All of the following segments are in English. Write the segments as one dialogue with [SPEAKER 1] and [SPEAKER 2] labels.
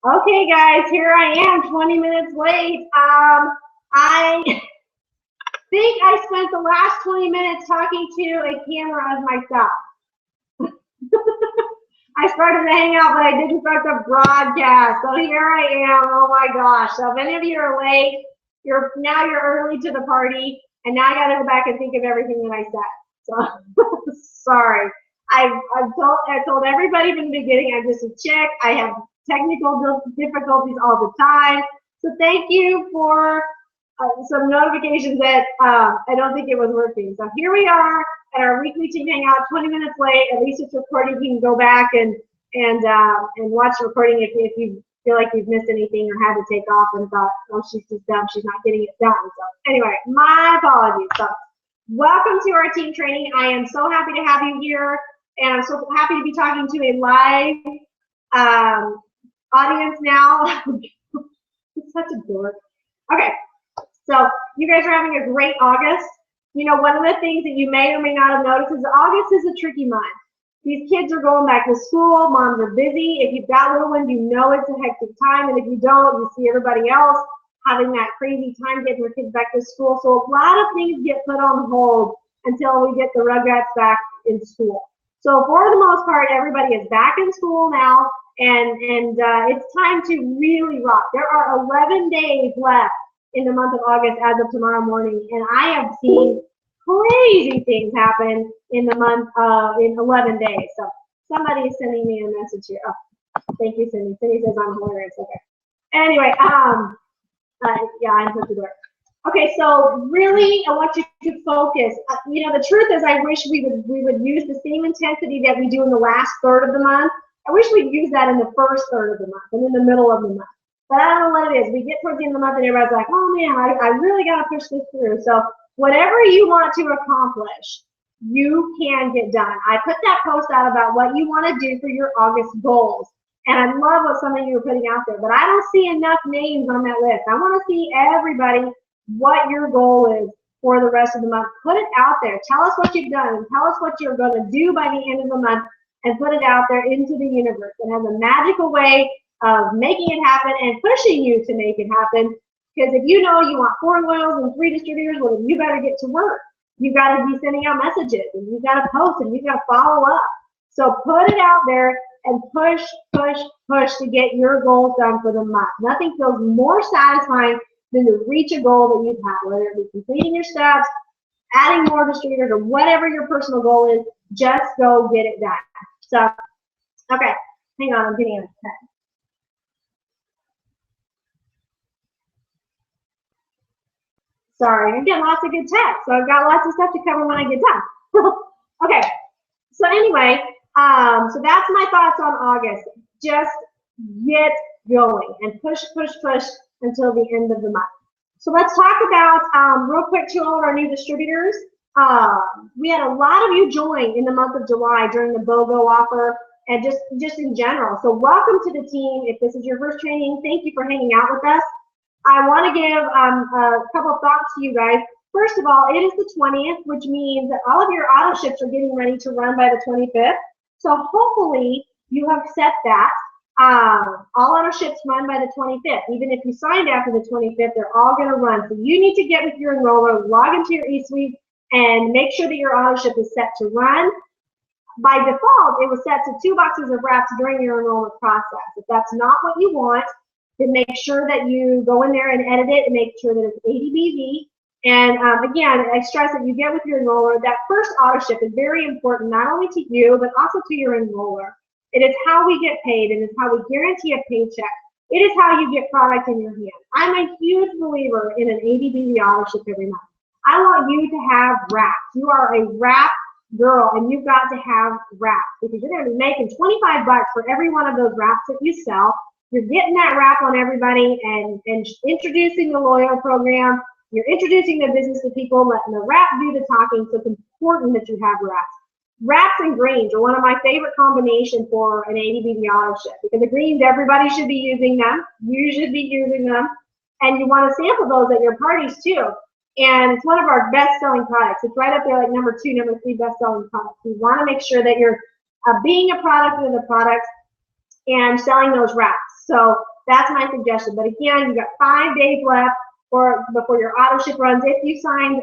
[SPEAKER 1] Okay, guys, here I am, 20 minutes late. I think I spent the last 20 minutes talking to a camera of myself. I started to hang out, but I didn't start the broadcast. So here I am. Oh my gosh. So if any of you are late, you're early to the party, and now I got to go back and think of everything that I said. So sorry. I told everybody from the beginning I'm just a chick. I have technical difficulties all the time. So thank you for some notifications that I don't think it was working. So here we are at our weekly team hangout, 20 minutes late. At least it's recording. You can go back and watch the recording if you feel like you've missed anything or had to take off and thought, oh, she's just dumb. She's not getting it done. So anyway, my apologies. So welcome to our team training. I am so happy to have you here, and I'm so happy to be talking to a live audience now. It's such a dork. Okay, so you guys are having a great August. You know, one of the things that you may or may not have noticed is August is a tricky month. These kids are going back to school. Moms are busy. If you've got little ones, you know it's a hectic time. And if you don't, you see everybody else having that crazy time getting their kids back to school. So a lot of things get put on hold until we get the Rugrats back in school. So for the most part, everybody is back in school now, and it's time to really rock. There are 11 days left in the month of August as of tomorrow morning, and I have seen crazy things happen in the month in 11 days. So somebody is sending me a message here. Oh, thank you, Cindy. Cindy says I'm hilarious. Okay. Anyway, yeah, I'm such a dork. Okay, so really, I want you to focus. You know, the truth is, I wish we would use the same intensity that we do in the last third of the month. I wish we'd use that in the first third of the month and in the middle of the month. But I don't know what it is. We get towards the end of the month and everybody's like, oh man, I really got to push this through. So whatever you want to accomplish, you can get done. I put that post out about what you want to do for your August goals. And I love what some of you are putting out there. But I don't see enough names on that list. I want to see everybody what your goal is for the rest of the month. Put it out there. Tell us what you've done. And tell us what you're going to do by the end of the month. And put it out there into the universe. It has a magical way of making it happen and pushing you to make it happen. Because if you know you want 4 loyals and 3 distributors, well, then you better get to work. You've got to be sending out messages, and you've got to post, and you've got to follow up. So put it out there and push, push, push to get your goals done for the month. Nothing feels more satisfying than to reach a goal that you've had, whether it be completing your steps, adding more distributors, or whatever your personal goal is. Just go get it done. So, okay, hang on, I'm getting a text. Sorry, I'm getting lots of good text, so I've got lots of stuff to cover when I get done. Okay, so anyway, so that's my thoughts on August. Just get going and push, push, push until the end of the month. So let's talk about, real quick, to all of our new distributors. We had a lot of you join in the month of July during the BOGO offer and just in general. So welcome to the team. If this is your first training, thank you for hanging out with us. I want to give a couple of thoughts to you guys. First of all, it is the 20th, which means that all of your auto ships are getting ready to run by the 25th. So hopefully you have set that. All auto ships run by the 25th. Even if you signed after the 25th, they're all going to run. So you need to get with your enroller, log into your eSuite, and make sure that your auto ship is set to run. By default, it was set to 2 boxes of wraps during your enrollment process. If that's not what you want, then make sure that you go in there and edit it and make sure that it's ADBV. And again, I stress that you get with your enroller. That first auto ship is very important, not only to you, but also to your enroller. It is how we get paid, and it's how we guarantee a paycheck. It is how you get product in your hand. I'm a huge believer in an ADBV auto ship every month. I want you to have wraps. You are a wrap girl, and you've got to have wraps because you're going to be making 25 bucks for every one of those wraps that you sell. You're getting that wrap on everybody and introducing the loyal program. You're introducing the business to people, letting the wrap do the talking. So it's important that you have wraps. Wraps and greens are one of my favorite combinations for an ADBV auto ship because the greens, everybody should be using them. You should be using them. And you want to sample those at your parties too. And it's one of our best-selling products. It's right up there like number 2, number 3 best-selling products. You want to make sure that you're being a product of the product and selling those wraps. So that's my suggestion. But again, you got 5 days left before your auto ship runs if you signed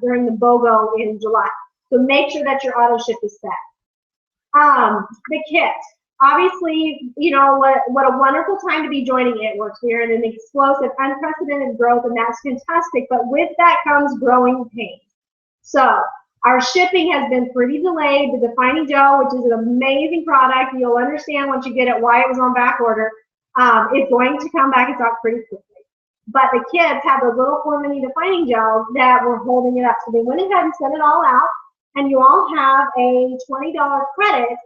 [SPEAKER 1] during the BOGO in July. So make sure that your auto ship is set. The kit. Obviously, you know, what a wonderful time to be joining ItWorks. We are in an explosive, unprecedented growth, and that's fantastic. But with that comes growing pains. So our shipping has been pretty delayed. The Defining Gel, which is an amazing product, you'll understand once you get it why it was on back order, is going to come back in stock pretty quickly. But the kids have those little 4 mini Defining Gels that were holding it up. So they went ahead and sent it all out, and you all have a $20 credit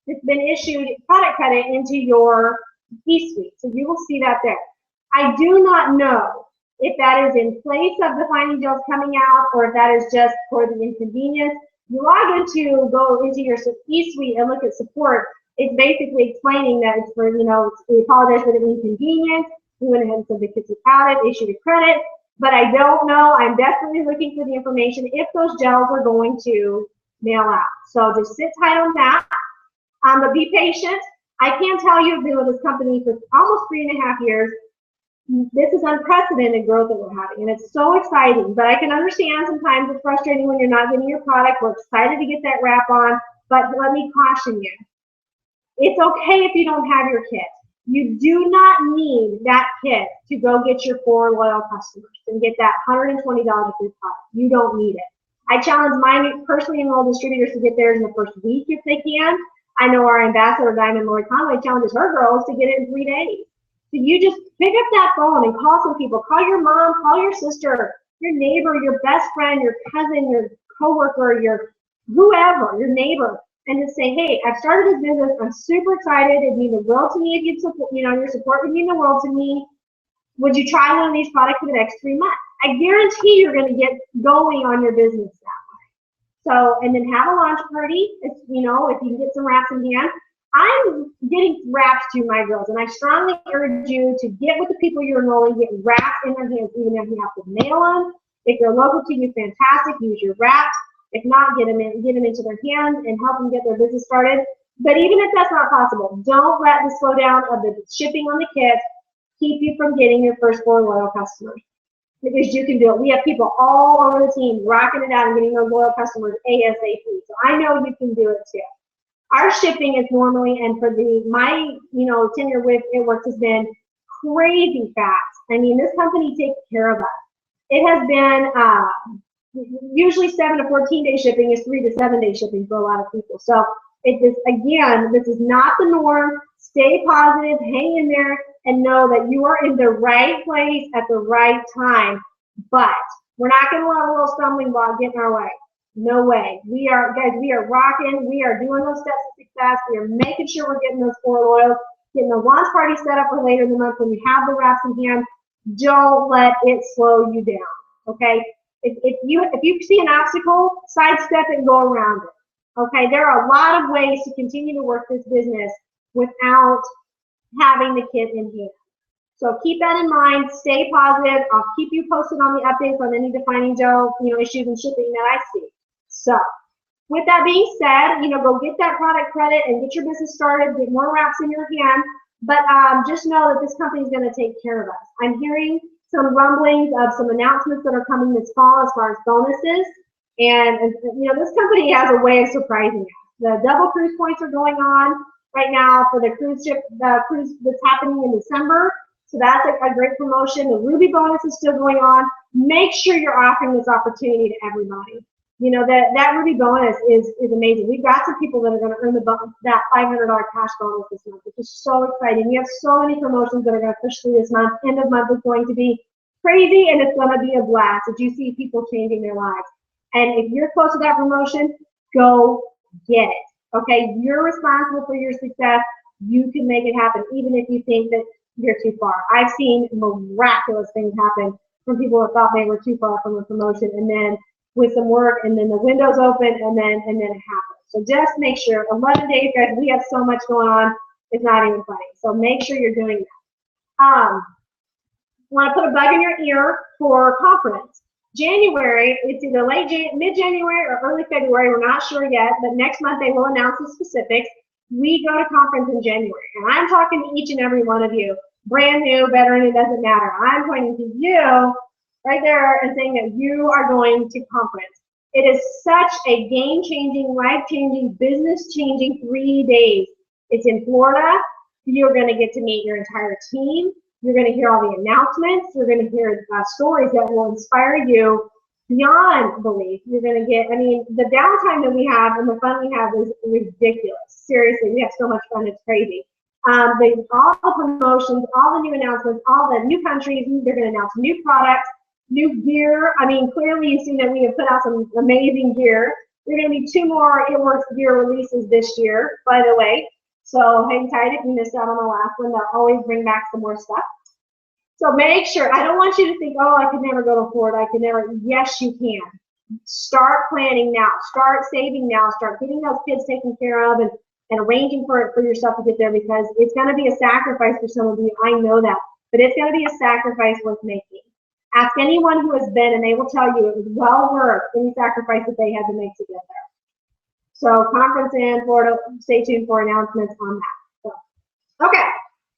[SPEAKER 1] that's been issued, product credit, into your e-suite. So you will see that there. I do not know if that is in place of the Defining Gels coming out or if that is just for the inconvenience. You log into, go into your e-suite and look at support. It's basically explaining that it's for, you know, we apologize for the inconvenience. We went ahead and said the kids without it, issued a credit. But I don't know. I'm desperately looking for the information if those gels are going to mail out. So just sit tight on that. But be patient. I can tell you, I've been with this company for almost 3.5 years. This is unprecedented growth that we're having, and it's so exciting. But I can understand sometimes it's frustrating when you're not getting your product. We're excited to get that wrap on, but let me caution you. It's okay if you don't have your kit. You do not need that kit to go get your 4 loyal customers and get that $120 free product. You don't need it. I challenge my personally enrolled distributors to get theirs in the first week if they can. I know our ambassador, Diamond Lori Conway, challenges her girls to get it in 3 days. So you just pick up that phone and call some people. Call your mom, call your sister, your neighbor, your best friend, your cousin, your coworker, your whoever, your neighbor, and just say, hey, I've started this business. I'm super excited. It'd mean the world to me if you'd support, you know, your support would mean the world to me. Would you try one of these products for the next 3 months? I guarantee you're going to get going on your business that way. So, and then have a launch party. If, you know, if you can get some wraps in hand. I'm getting wraps to my girls, and I strongly urge you to get with the people you're enrolling, get wraps in their hands, even if you have to mail them. If they're local to you, fantastic, use your wraps. If not, get them into their hands and help them get their business started. But even if that's not possible, don't let the slowdown of the shipping on the kits keep you from getting your first 4 loyal customers. Because you can do it. We have people all over the team rocking it out and getting those loyal customers ASAP. So I know you can do it too. Our shipping is normally, and for my tenure with ItWorks has been crazy fast. I mean, this company takes care of us. It has been usually 7 to 14 day shipping is 3 to 7 day shipping for a lot of people. So this is not the norm. Stay positive, hang in there, and know that you are in the right place at the right time. But we're not going to let a little stumbling block get in our way. No way. We are rocking. We are doing those steps of success. We are making sure we're getting those 4 loyals, getting the launch party set up for later in the month when you have the wraps in hand. Don't let it slow you down, okay? If you see an obstacle, sidestep it and go around it, okay? There are a lot of ways to continue to work this business without having the kit in hand. So keep that in mind. Stay positive. I'll keep you posted on the updates on any Defining Gel, issues and shipping that I see. So, with that being said, go get that product credit and get your business started, get more wraps in your hand. But just know that this company is going to take care of us. I'm hearing some rumblings of some announcements that are coming this fall as far as bonuses. And this company has a way of surprising us. The double cruise points are going on right now for the cruise ship, the cruise that's happening in December. So that's a great promotion. The Ruby bonus is still going on. Make sure you're offering this opportunity to everybody. That Ruby bonus is amazing. We've got some people that are going to earn that $500 cash bonus this month, which is so exciting. You have so many promotions that are going to push through this month. End of month is going to be crazy, and it's going to be a blast as you see people changing their lives. And if you're close to that promotion, go get it. Okay, you're responsible for your success. You can make it happen, even if you think that you're too far. I've seen miraculous things happen from people who thought they were too far from a promotion, and then with some work, and then the windows open, and then it happens. So just make sure, 11 days, guys, we have so much going on, it's not even funny. So make sure you're doing that. Want to put a bug in your ear for conference. January, it's either mid-January or early February, we're not sure yet, but next month they will announce the specifics. we go to conference in January, and I'm talking to each and every one of you, brand new, veteran, it doesn't matter. I'm pointing to you right there and saying that you are going to conference. It is such a game-changing, life-changing, business-changing 3 days. It's in Florida. You're going to get to meet your entire team. You're going to hear all the announcements. You're going to hear stories that will inspire you beyond belief. You're going to get, I mean, the downtime that we have and the fun we have is ridiculous. Seriously, we have so much fun. It's crazy. All the promotions, all the new announcements, all the new countries, they're going to announce new products, new gear. I mean, clearly you've seen that we have put out some amazing gear. There are going to be 2 more It Works gear releases this year, by the way. So hang tight if you missed out on the last one. They'll always bring back some more stuff. So make sure, I don't want you to think, oh, I could never go to Florida. I could never. Yes, you can. Start planning now. Start saving now. Start getting those kids taken care of and arranging for yourself to get there, because it's going to be a sacrifice for some of you. I know that. But it's going to be a sacrifice worth making. Ask anyone who has been, and they will tell you it was well worth any sacrifice that they had to make to get there. So conference in Florida, stay tuned for announcements on that. So, okay.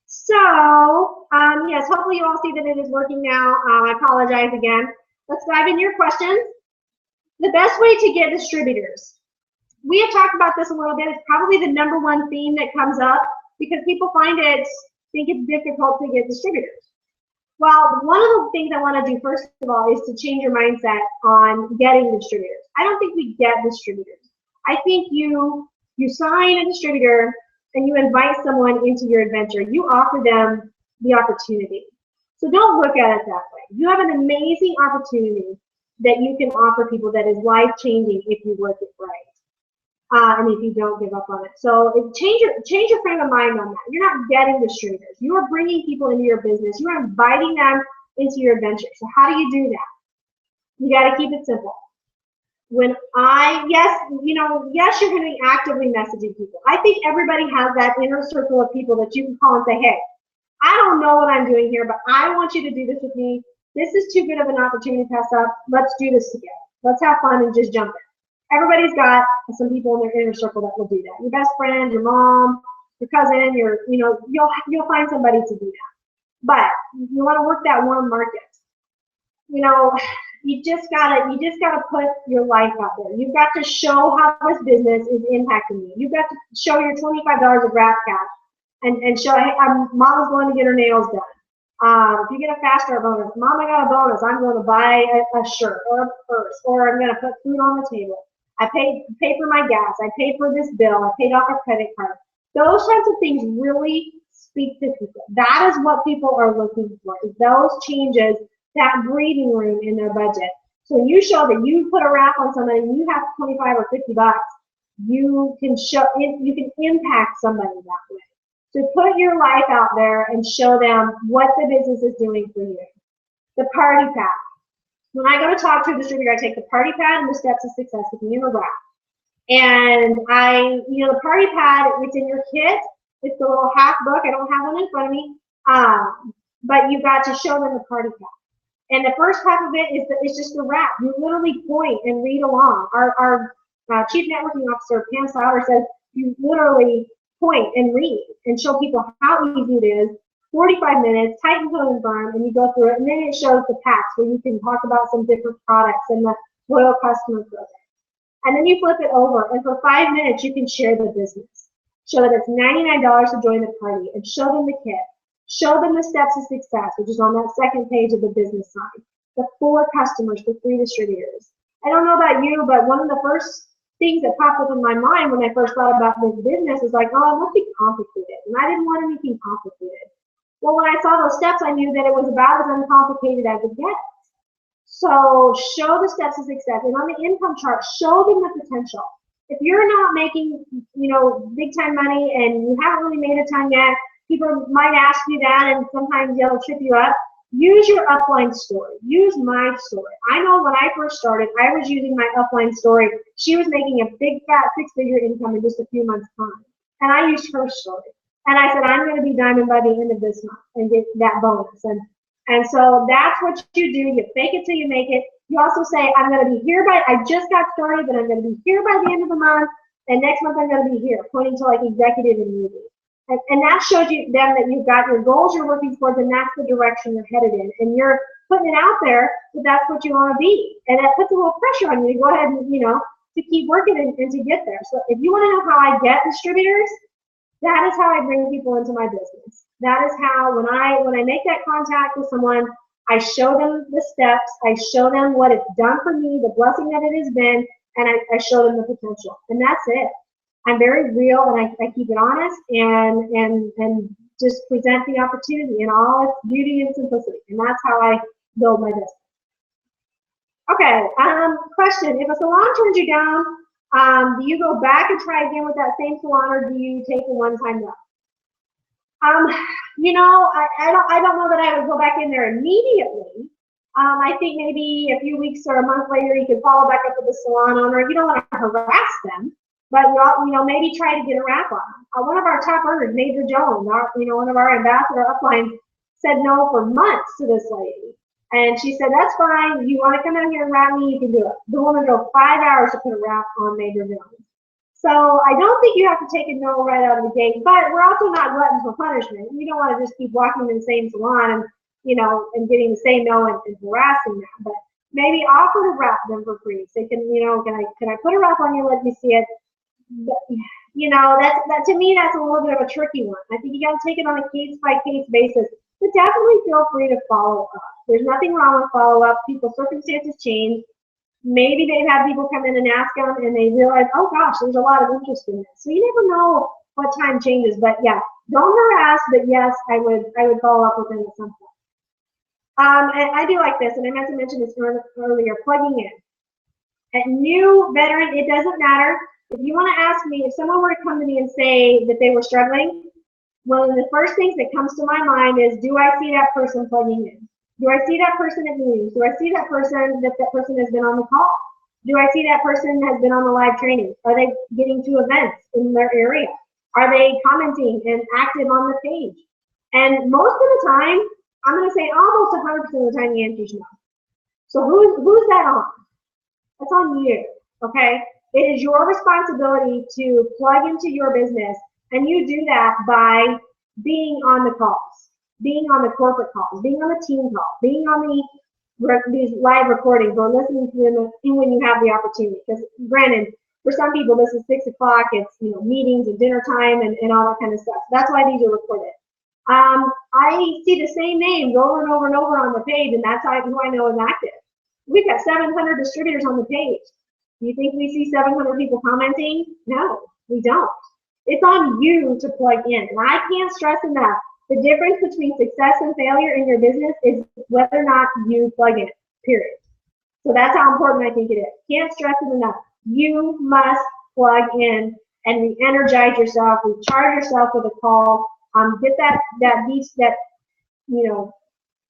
[SPEAKER 1] So, yes, hopefully you all see that it is working now. I apologize again. Let's dive into your questions. The best way to get distributors. We have talked about this a little bit. It's probably the #1 theme that comes up because people think it's difficult to get distributors. Well, one of the things I want to do first of all is to change your mindset on getting distributors. I don't think we get distributors. I think you sign a distributor and you invite someone into your adventure. You offer them the opportunity. So don't look at it that way. You have an amazing opportunity that you can offer people that is life-changing if you work it right. And if you don't give up on it. So change your frame of mind on that. You're not getting distributors. You are bringing people into your business. You are inviting them into your adventure. So how do you do that? You got to keep it simple. Yes, you're going to be actively messaging people. I think everybody has that inner circle of people that you can call and say, hey, I don't know what I'm doing here, but I want you to do this with me. This is too good of an opportunity to pass up. Let's do this together. Let's have fun and just jump in. Everybody's got some people in their inner circle that will do that. Your best friend, your mom, your cousin, you'll find somebody to do that. But you want to work that warm market. You just gotta put your life out there. You've got to show how this business is impacting you. You've got to show your $25 of grab cash and show, hey, mom's going to get her nails done. If you get a fast start bonus, mom, I got a bonus. I'm going to buy a shirt or a purse, or I'm going to put food on the table. I pay for my gas. I paid for this bill. I paid off a credit card. Those types of things really speak to people. That is what people are looking for, is those changes, that breathing room in their budget. So when you show that you put a wrap on somebody and you have 25 or 50 bucks, you can impact somebody that way. So put your life out there and show them what the business is doing for you. The party pack. When I go to talk to a distributor, I take the party pad and the steps of success with me in a wrap. And the party pad, it's in your kit. It's the little half book. I don't have one in front of me. But you've got to show them the party pad. And the first half of it is just the wrap. You literally point and read along. Our Chief Networking Officer, Pam Sauter, says you literally point and read and show people how easy it is. 45 minutes, tight and firm, and you go through it, and then it shows the packs where you can talk about some different products and the loyal customer program. And then you flip it over, and for 5 minutes, you can share the business. Show that it's $99 to join the party, and show them the kit. Show them the steps of success, which is on that second page of the business side. The 4 customers for 3 distributors. I don't know about you, but one of the first things that popped up in my mind when I first thought about this business was like, oh, it must be complicated. And I didn't want anything complicated. Well, when I saw those steps, I knew that it was about as uncomplicated as it gets. So show the steps of success. And on the income chart, show them the potential. If you're not making, big time money and you haven't really made a ton yet, people might ask you that, and sometimes they'll trip you up. Use your upline story. Use my story. I know when I first started, I was using my upline story. She was making a big, fat, 6-figure income in just a few months' time. And I used her story. And I said, I'm going to be diamond by the end of this month and get that bonus. And so that's what you do. You fake it till you make it. You also say, I'm going to be here I just got started, but I'm going to be here by the end of the month. And next month I'm going to be here, pointing to like executive immunity. And that shows you them that you've got your goals you're working towards, and that's the direction you're headed in. And you're putting it out there that that's what you want to be. And that puts a little pressure on you to go ahead and, you know, to keep working and to get there. So if you want to know how I get distributors, that is how I bring people into my business. That is how, when I make that contact with someone, I show them the steps, I show them what it's done for me, the blessing that it has been, and I show them the potential. And that's it. I'm very real, and I keep it honest and just present the opportunity in all its beauty and simplicity. And that's how I build my business. Okay, question. If a salon turns you down, do you go back and try again with that same salon, or do you take a one-time no? You know, I don't know that I would go back in there immediately. I think maybe a few weeks or a month later you could follow back up with the salon owner. You don't want to harass them, but you know, maybe try to get a wrap on them. One of our top earners, Major Jones, one of our ambassador upline, said no for months to this lady. And she said, that's fine. You want to come out here and wrap me, you can do it. The woman drove 5 hours to put a wrap on Major Jones. So I don't think you have to take a no right out of the gate, but we're also not gluttons for punishment. You don't want to just keep walking in the same salon and, you know, and getting the same no and harassing them. But maybe offer to wrap them for free. So can, you know, can I put a wrap on you? Let me see it. But, you know, that to me, that's a little bit of a tricky one. I think you got to take it on a case-by-case basis, but definitely feel free to follow up. There's nothing wrong with follow-up. People's circumstances change. Maybe they've had people come in and ask them, and they realize, oh gosh, there's a lot of interest in this. So you never know what time changes. But yeah, don't harass. But yes, I would follow up with them at some point. And I do like this, and I meant to mention this earlier. Plugging in. At new veteran, it doesn't matter. If you want to ask me, if someone were to come to me and say that they were struggling, one of the first things that comes to my mind is, do I see that person plugging in? Do I see that person at meetings? Do I see that person that person has been on the call? Do I see that person has been on the live training? Are they getting to events in their area? Are they commenting and active on the page? And most of the time, I'm going to say almost 100% of the time the answer is no. So who's that on? That's on you, okay? It is your responsibility to plug into your business, and you do that by being on the calls, being on the corporate calls, being on the team call, being on these live recordings, or listening to them when you have the opportunity. Because granted, for some people, this is 6 o'clock, it's, you know, meetings and dinner time and all that kind of stuff. That's why these are recorded. I see the same names over and over and over on the page, and that's who I know is active. We've got 700 distributors on the page. Do you think we see 700 people commenting? No, we don't. It's on you to plug in. And I can't stress enough, the difference between success and failure in your business is whether or not you plug in, period. So that's how important I think it is. Can't stress it enough. You must plug in and re-energize yourself, recharge yourself with a call, get that you know,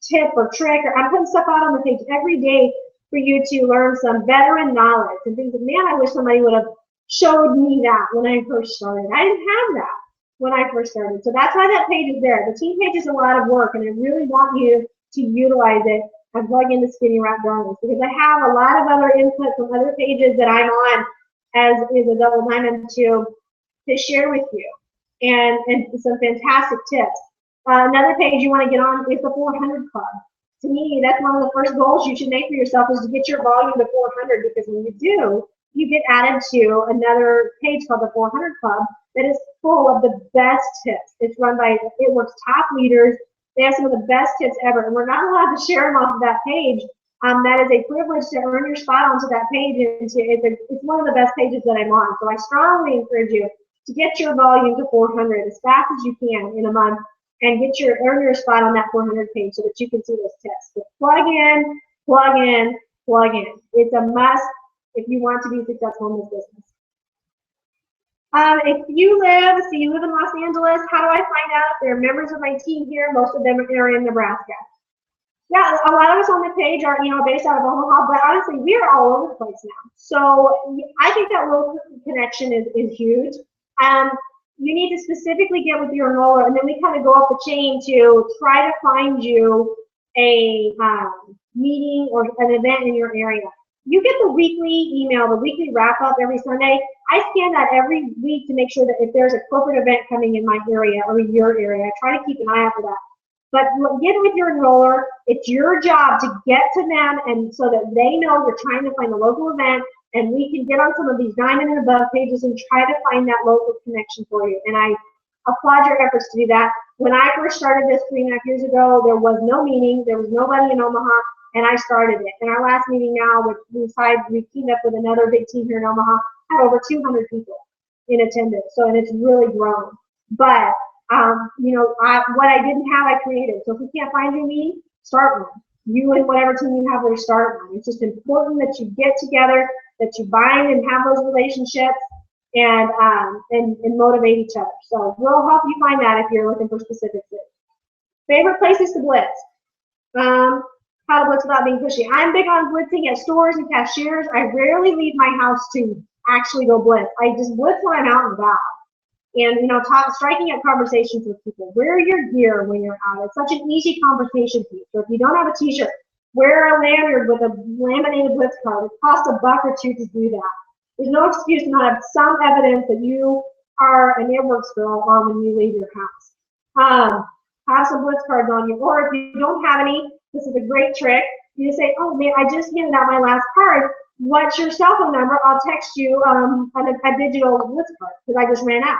[SPEAKER 1] tip or trick, or I'm putting stuff out on the page every day for you to learn some veteran knowledge and things that, man, I wish somebody would have showed me that when I first started. I didn't have that when I first started. So that's why that page is there. The team page is a lot of work, and I really want you to utilize it and plug into Skinny Wrap Darlings, because I have a lot of other input from other pages that I'm on as is a double diamond to share with you, and some fantastic tips. Another page you want to get on is the 400 Club. To me, that's one of the first goals you should make for yourself, is to get your volume to 400, because when you do, you get added to another page called the 400 Club that is full of the best tips. It's run by, it works top leaders. They have some of the best tips ever, and we're not allowed to share them off of that page. That is a privilege to earn your spot onto that page, and it's one of the best pages that I'm on. So I strongly encourage you to get your volume to 400 as fast as you can in a month, and earn your spot on that 400 page so that you can see those tips. So plug in, plug in, plug in. It's a must if you want to be successful in this business. If you live in Los Angeles, how do I find out if there are members of my team here? Most of them are in Nebraska. Yeah, a lot of us on the page are, you know, based out of Omaha, but honestly, we are all over the place now. So I think that local connection is huge. You need to specifically get with your enroller, and then we kind of go up the chain to try to find you a meeting or an event in your area. You get the weekly email, the weekly wrap up every Sunday. I scan that every week to make sure that if there's a corporate event coming in my area or your area, I try to keep an eye out for that. But get with your enroller. It's your job to get to them, and so that they know you're trying to find a local event, and we can get on some of these diamond and above pages and try to find that local connection for you. And I applaud your efforts to do that. When I first started this 3.5 years ago, there was no meeting, there was nobody in Omaha, and I started it. And our last meeting now, we teamed up with another big team here in Omaha, had over 200 people in attendance. So, and it's really grown. But you know, what I didn't have, I created. So if you can't find your meeting, start one. You and whatever team you have there, start one. It's just important that you get together, that you bind and have those relationships, and motivate each other. So we'll help you find that if you're looking for specifics. Favorite places to blitz. How to blitz without being pushy. I'm big on blitzing at stores and cashiers. I rarely leave my house to actually go blitz. I just blitz when I'm out and about. And, you know, striking up conversations with people. Wear your gear when you're out. It's such an easy conversation piece. So if you don't have a t-shirt, wear a lanyard with a laminated blitz card. It costs $1 or $2 to do that. There's no excuse to not have some evidence that you are an Airworks girl when you leave your house. Have some blitz cards on you. Or if you don't have any, this is a great trick. You just say, oh man, I just handed out my last card. What's your cell phone number? I'll text you a digital blitz card because I just ran out.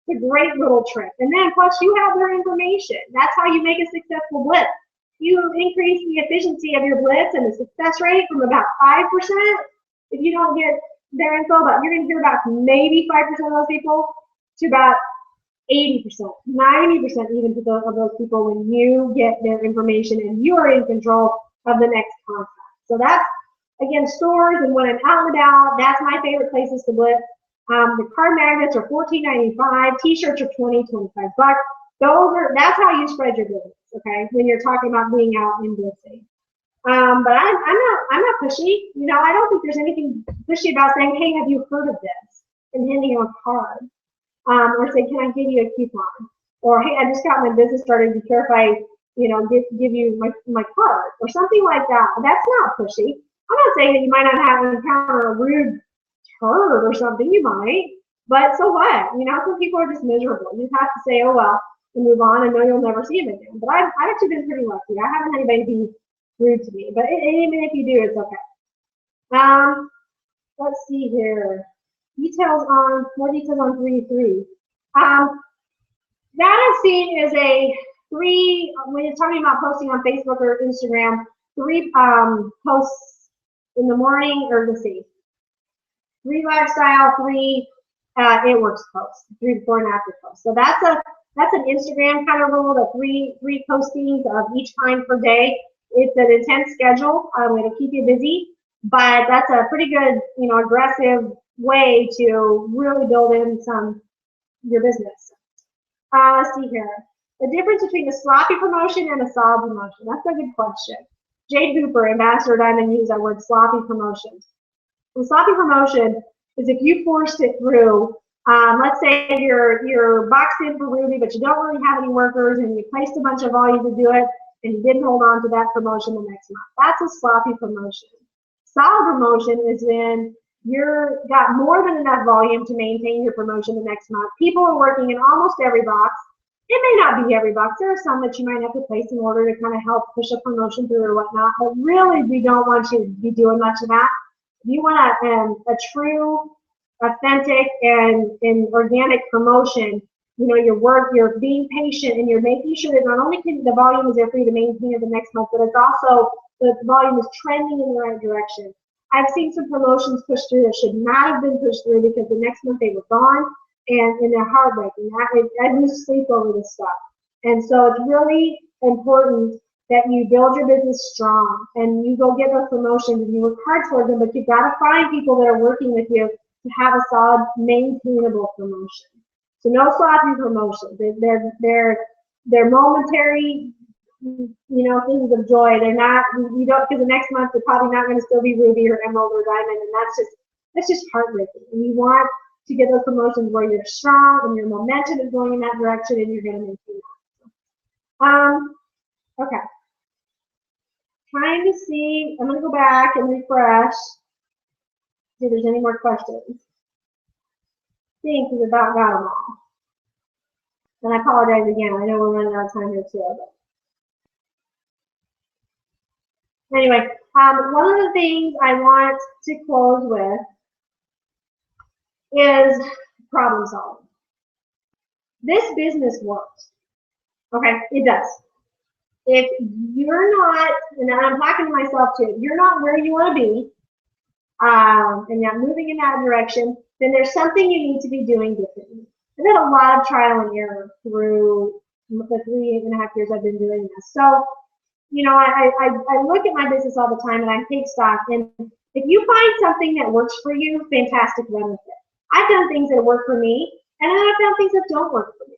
[SPEAKER 1] It's a great little trick. And then plus you have their information. That's how you make a successful blitz. You increase the efficiency of your blitz and the success rate from about 5%. If you don't get their info, but you're going to hear about maybe 5% of those people to about 80%, 90% even of those people when you get their information and you are in control of the next contact. So that's, again, stores, and when I'm out and about, that's my favorite places to blitz. The card magnets are $14.95, t-shirts are $20, $25. That's how you spread your business, okay, when you're talking about being out and blitzing. But I'm not pushy. You know, I don't think there's anything pushy about saying, hey, have you heard of this? And handing you a card. Or say, can I give you a coupon? Or, hey, I just got my business started. Do you care if I, you know, give you my card? Or something like that. That's not pushy. I'm not saying that you might not have encounter a rude turd or something. You might. But so what? You know, some people are just miserable. You have to say, oh, well, and move on and know you'll never see them again. But I've actually been pretty lucky. I haven't had anybody be rude to me. But even if you do, it's okay. Let's see here. More details on 3.3. That I've seen is a 3, when you're talking about posting on Facebook or Instagram, 3 posts in the morning, or let's see, 3 lifestyle, 3 it works posts, 3 before and after posts. So that's an Instagram kind of rule, the 3 postings of each time per day. It's an intense schedule. It'll keep you busy, but that's a pretty good, you know, aggressive way to really build in your business. Let's see here. The difference between a sloppy promotion and a solid promotion. That's a good question. Jade Hooper, Ambassador Diamond, used that word, sloppy promotions. A sloppy promotion is if you forced it through. Let's say you're boxed in for Ruby, but you don't really have any workers, and you placed a bunch of volume to do it, and you didn't hold on to that promotion the next month. That's a sloppy promotion. Solid promotion is when you're got more than enough volume to maintain your promotion the next month. People are working in almost every box. It may not be every box. There are some that you might have to place in order to kind of help push a promotion through or whatnot, but really we don't want you to be doing much of that. You want a true, authentic, and organic promotion. You know, you're being patient, and you're making sure that not only can the volume is there for you to maintain it the next month, but it's also the volume is trending in the right direction. I've seen some promotions pushed through that should not have been pushed through because the next month they were gone, and they're heartbreaking. I lose sleep over this stuff. And so it's really important that you build your business strong and you go get those promotions and you work hard towards them, but you've got to find people that are working with you to have a solid, maintainable promotion. So no sloppy promotions. They're momentary, you know, things of joy. They're not, you don't, because the next month they're probably not going to still be Ruby or Emerald or Diamond, and that's just heartbreaking. And you want to get those promotions where you're strong and your momentum is going in that direction and you're going to maintain that. Okay. Trying to see, I'm going to go back and refresh. See if there's any more questions. I think we've about got them all. And I apologize again. I know we're running out of time here too. But anyway, one of the things I want to close with is problem solving. This business works. Okay, it does. If you're not, and I'm talking to myself too, if you're not where you want to be, and you're moving in that direction, then there's something you need to be doing differently. I've had a lot of trial and error through the 3.5 years I've been doing this. So, you know, I look at my business all the time and I take stock. And if you find something that works for you, fantastic, run with it. I've done things that work for me, and then I've done things that don't work for me.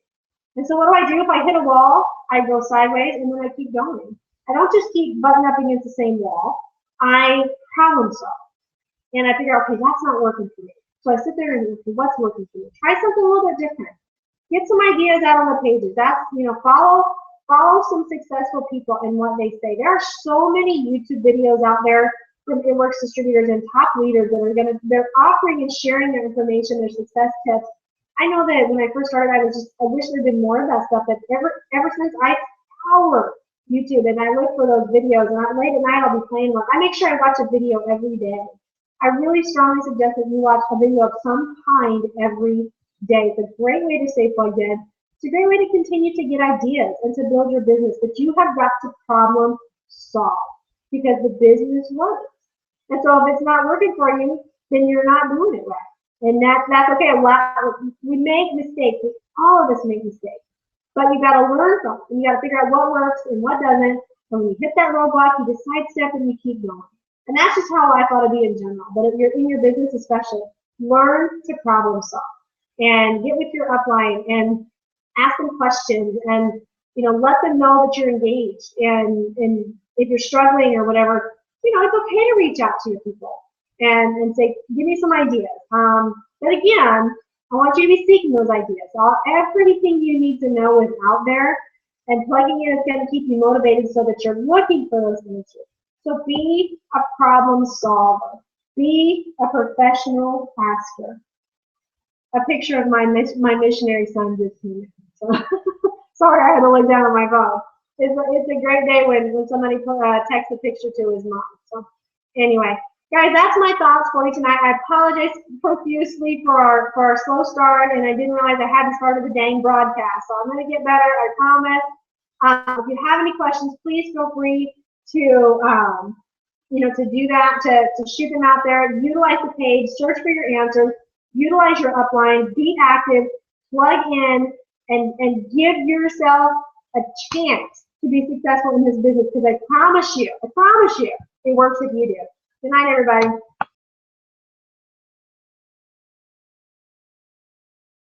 [SPEAKER 1] And so what do? If I hit a wall, I go sideways and then I keep going. I don't just keep butting up against the same wall. I problem solve. And I figure, okay, that's not working for me. So I sit there and look, what's working for me? Try something a little bit different. Get some ideas out on the pages. That's, you know, follow some successful people and what they say. There are so many YouTube videos out there from It Works distributors and top leaders that are they're offering and sharing their information, their success tips. I know that when I first started, I wish there'd been more of that stuff. But ever since I power YouTube and I look for those videos, and late at night I'll be playing one. I make sure I watch a video every day. I really strongly suggest that you watch a video of some kind every day. It's a great way to stay plugged in. It's a great way to continue to get ideas and to build your business. But you have got to problem solve because the business works. And so if it's not working for you, then you're not doing it right. And that's okay. We make mistakes. All of us make mistakes. But you got to learn from them. You got to figure out what works and what doesn't. And when you hit that roadblock, you just sidestep and you keep going. And that's just how I thought it'd be in general. But if you're in your business especially, learn to problem solve and get with your upline and ask them questions and, you know, let them know that you're engaged. And if you're struggling or whatever, you know, it's okay to reach out to your people and say, give me some ideas. But again, I want you to be seeking those ideas. Everything you need to know is out there, and plugging in is going to keep you motivated so that you're looking for those answers. So be a problem solver. Be a professional asker. A picture of my missionary son just came in. So sorry, I had to look down at my phone. It's a great day when somebody texts a picture to his mom. So anyway, guys, that's my thoughts for you tonight. I apologize profusely for our slow start, and I didn't realize I hadn't started the dang broadcast. So I'm going to get better, I promise. If you have any questions, please feel free to to do that, to shoot them out there. Utilize the page, search for your answers, utilize your upline, be active, plug in, and give yourself a chance to be successful in this business, because I promise you, it works if you do. Good night, everybody.